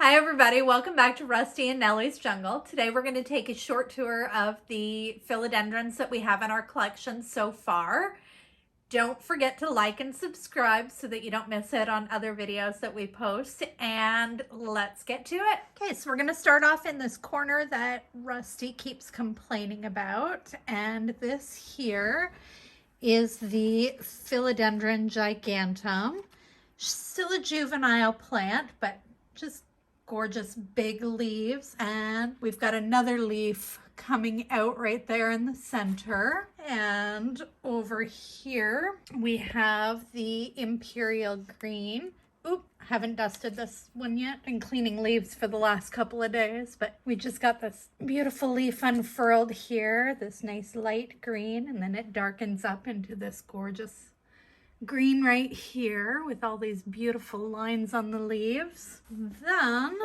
Hi everybody, welcome back to Rusty and Nellie's Jungle. Today we're going to take a short tour of the philodendrons that we have in our collection so far. Don't forget to like and subscribe so that you don't miss out on other videos that we post, and let's get to it. Okay, so we're going to start off in this corner that Rusty keeps complaining about, and this here is the Philodendron Giganteum. Still a juvenile plant, but just gorgeous big leaves, and we've got another leaf coming out right there in the center. And over here we have the Imperial Green. Oop, haven't dusted this one yet. Been cleaning leaves for the last couple of days, but we just got this beautiful leaf unfurled here, this nice light green, and then it darkens up into this gorgeous green right here with all these beautiful lines on the leaves. Then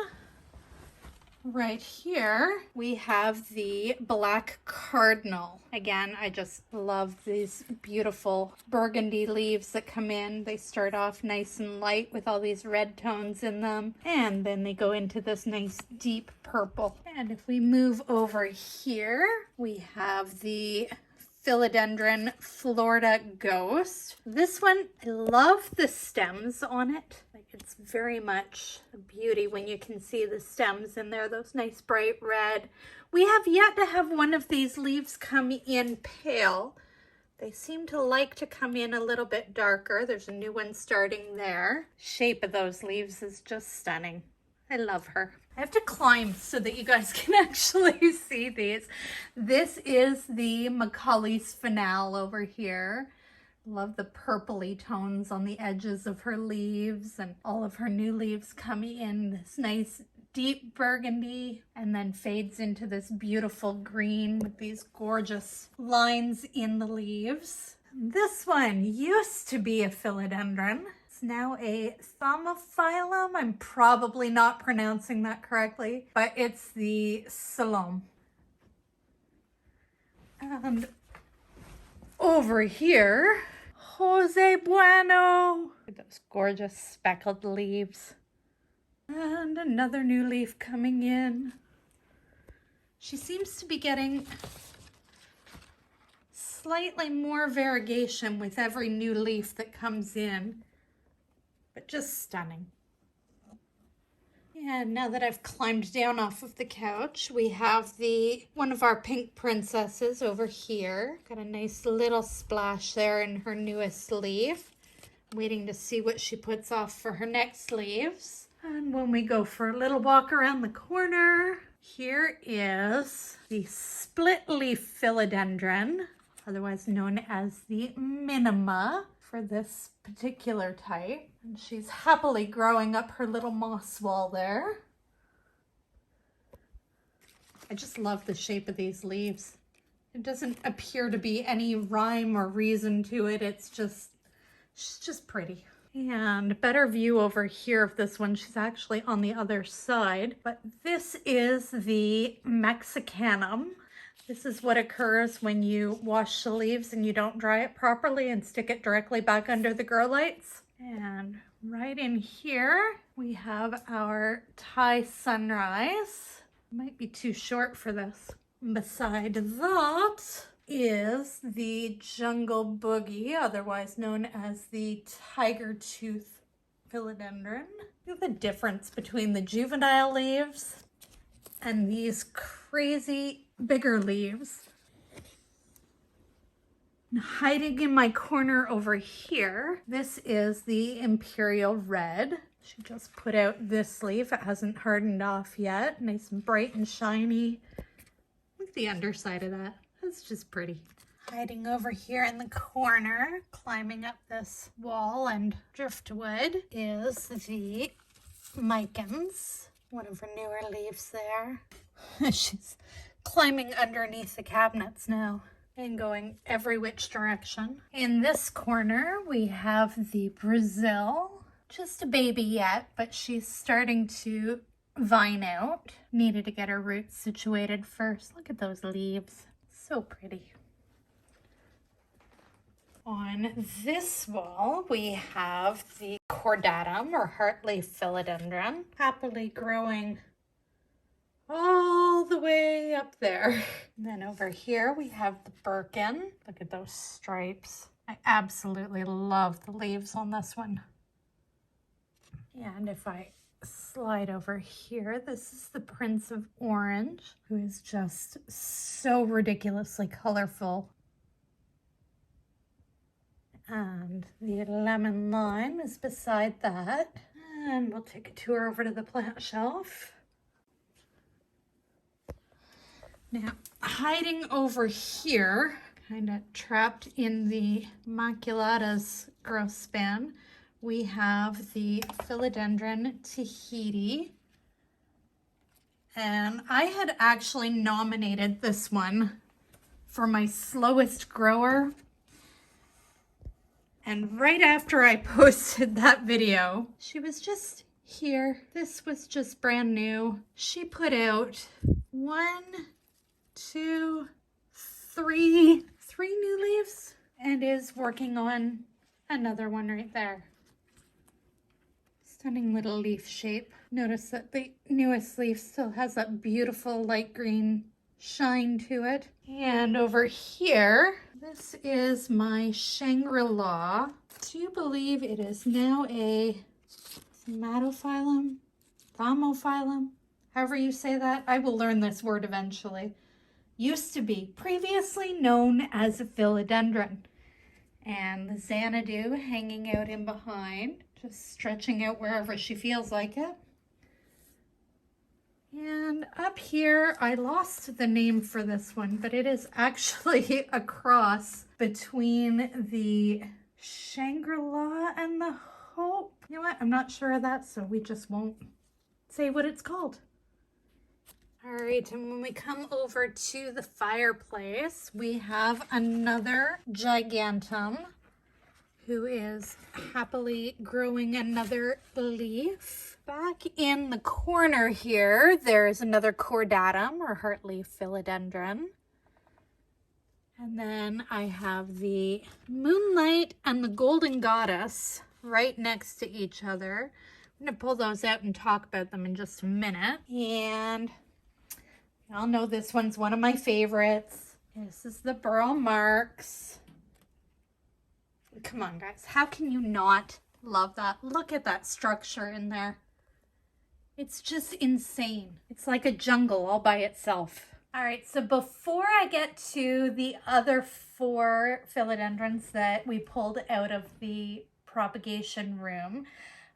right here we have the black Cardinal. Again, I just love these beautiful burgundy leaves that come in. They start off nice and light with all these red tones in them, and then they go into this nice deep purple. And if we move over here, we have the Philodendron Florida Ghost. This one, I love the stems on it. Like, it's very much a beauty when you can see the stems in there, those nice bright red. We have yet to have one of these leaves come in pale. They seem to like to come in a little bit darker. There's a new one starting there. Shape of those leaves is just stunning. I love her. I have to climb so that you guys can actually see these. This is the Mccolley's finale over here. Love the purpley tones on the edges of her leaves, and all of her new leaves coming in this nice deep burgundy and then fades into this beautiful green with these gorgeous lines in the leaves. This one used to be a philodendron. Now a Philodendron. I'm probably not pronouncing that correctly, but it's the Selloum. And over here, Jose Bueno. Those gorgeous speckled leaves. And another new leaf coming in. She seems to be getting slightly more variegation with every new leaf that comes in. But just stunning. And now that I've climbed down off of the couch, we have one of our pink princesses over here. Got a nice little splash there in her newest leaf. Waiting to see what she puts off for her next leaves. And when we go for a little walk around the corner, here is the split leaf philodendron, otherwise known as the Minima for this particular type. And she's happily growing up her little moss wall there. I just love the shape of these leaves. It doesn't appear to be any rhyme or reason to it. She's just pretty. And a better view over here of this one. She's actually on the other side. But this is the Mexicanum. This is what occurs when you wash the leaves and you don't dry it properly and stick it directly back under the grow lights. And right in here, we have our Thai sunrise. Might be too short for this. Beside that is the jungle boogie, otherwise known as the tiger tooth philodendron. Look at the difference between the juvenile leaves and these crazy bigger leaves. And hiding in my corner over here, this is the Imperial Red. She just put out this leaf. It hasn't hardened off yet. Nice and bright and shiny. Look at the underside of that. That's just pretty. Hiding over here in the corner, climbing up this wall and driftwood, is the Micans. One of her newer leaves there. She's climbing underneath the cabinets now and going every which direction. In this corner, we have the Brazil. Just a baby yet, but she's starting to vine out. Needed to get her roots situated first. Look at those leaves. So pretty. On this wall, we have the cordatum or heartleaf philodendron, happily growing all the way up there. And then over here we have the Birkin. Look at those stripes. I absolutely love the leaves on this one. And if I slide over here, this is the Prince of Orange, who is just so ridiculously colorful. And the lemon lime is beside that. And we'll take a tour over to the plant shelf. Now, hiding over here, kind of trapped in the Maculatus growth span, we have the Philodendron Tahiti. And I had actually nominated this one for my slowest grower. And right after I posted that video, she was just here. This was just brand new. She put out three new leaves and is working on another one right there. Stunning little leaf shape. Notice that the newest leaf still has that beautiful light green shine to it. And over here, this is my Shangri-La. Do you believe it is now a somatophyllum? Thomophyllum? However you say that. I will learn this word eventually. Used to be previously known as a philodendron. And the Xanadu hanging out in behind, just stretching out wherever she feels like it. And up here, I lost the name for this one, but it is actually a cross between the Shangri-La and the Hope. You know what? I'm not sure of that, so we just won't say what it's called. All right, and when we come over to the fireplace, we have another Giganteum who is happily growing another leaf. Back in the corner here, there's another cordatum or heartleaf philodendron. And then I have the Moonlight and the Golden Goddess right next to each other. I'm going to pull those out and talk about them in just a minute. And y'all know this one's one of my favorites. This is the Burle Marx. Come on, guys. How can you not love that? Look at that structure in there. It's just insane. It's like a jungle all by itself. All right, so before I get to the other 4 philodendrons that we pulled out of the propagation room,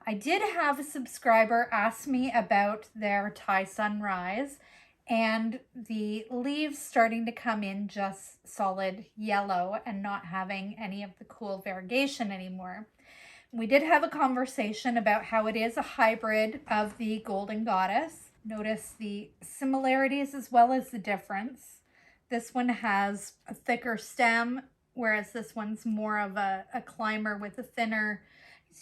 I did have a subscriber ask me about their Thai sunrise and the leaves starting to come in just solid yellow and not having any of the cool variegation anymore. We did have a conversation about how it is a hybrid of the Golden Goddess. Notice the similarities as well as the difference. This one has a thicker stem, whereas this one's more of a climber with a thinner,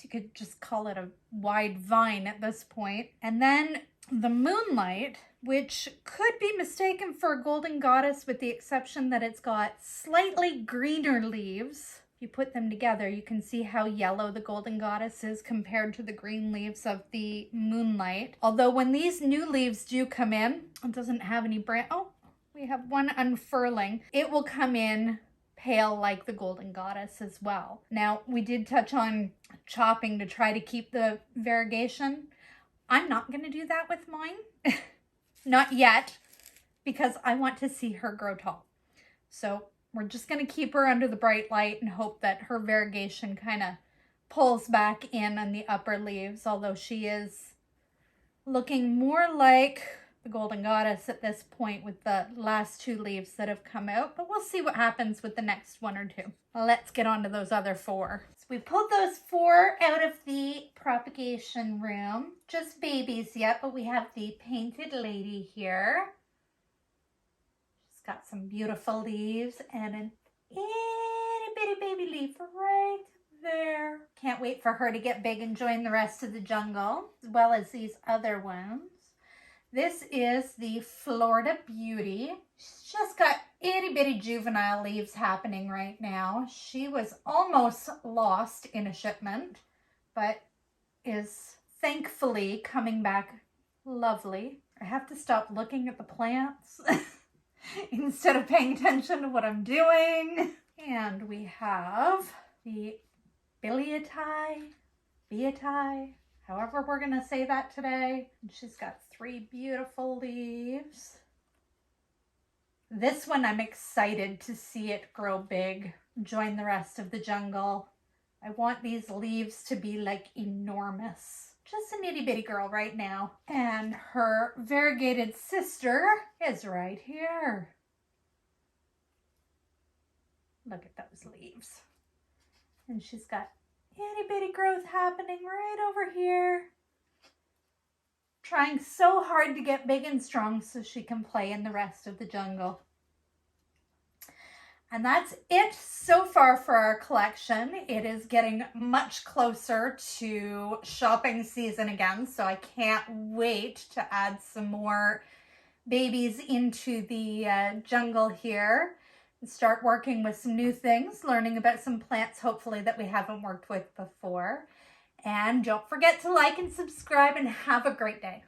you could just call it a wide vine at this point. And then the Moonlight, which could be mistaken for a Golden Goddess with the exception that it's got slightly greener leaves. If you put them together, you can see how yellow the Golden Goddess is compared to the green leaves of the Moonlight. Although when these new leaves do come in, it doesn't have any oh, we have one unfurling. It will come in pale like the Golden Goddess as well. Now, we did touch on chopping to try to keep the variegation. I'm not going to do that with mine. Not yet, because I want to see her grow tall. So we're just going to keep her under the bright light and hope that her variegation kind of pulls back in on the upper leaves, although she is looking more like the Golden Goddess at this point with the last 2 leaves that have come out, but we'll see what happens with the next 1 or 2. Let's get on to those other 4. So we pulled those 4 out of the propagation room. Just babies yet, but we have the painted lady here. She's got some beautiful leaves and an itty bitty baby leaf right there. Can't wait for her to get big and join the rest of the jungle, as well as these other ones. This is the Florida Beauty. She's just got itty bitty juvenile leaves happening right now. She was almost lost in a shipment, but is thankfully coming back lovely. I have to stop looking at the plants instead of paying attention to what I'm doing. And we have the billietiae, however we're gonna say that today. And she's got 3 beautiful leaves. This one I'm excited to see it grow big, join the rest of the jungle. I want these leaves to be like enormous. Just an itty bitty girl right now. And her variegated sister is right here. Look at those leaves. And she's got itty bitty growth happening right over here. Trying so hard to get big and strong so she can play in the rest of the jungle. And that's it so far for our collection. It is getting much closer to shopping season again, so I can't wait to add some more babies into the jungle here and start working with some new things, learning about some plants hopefully that we haven't worked with before. And don't forget to like and subscribe and have a great day.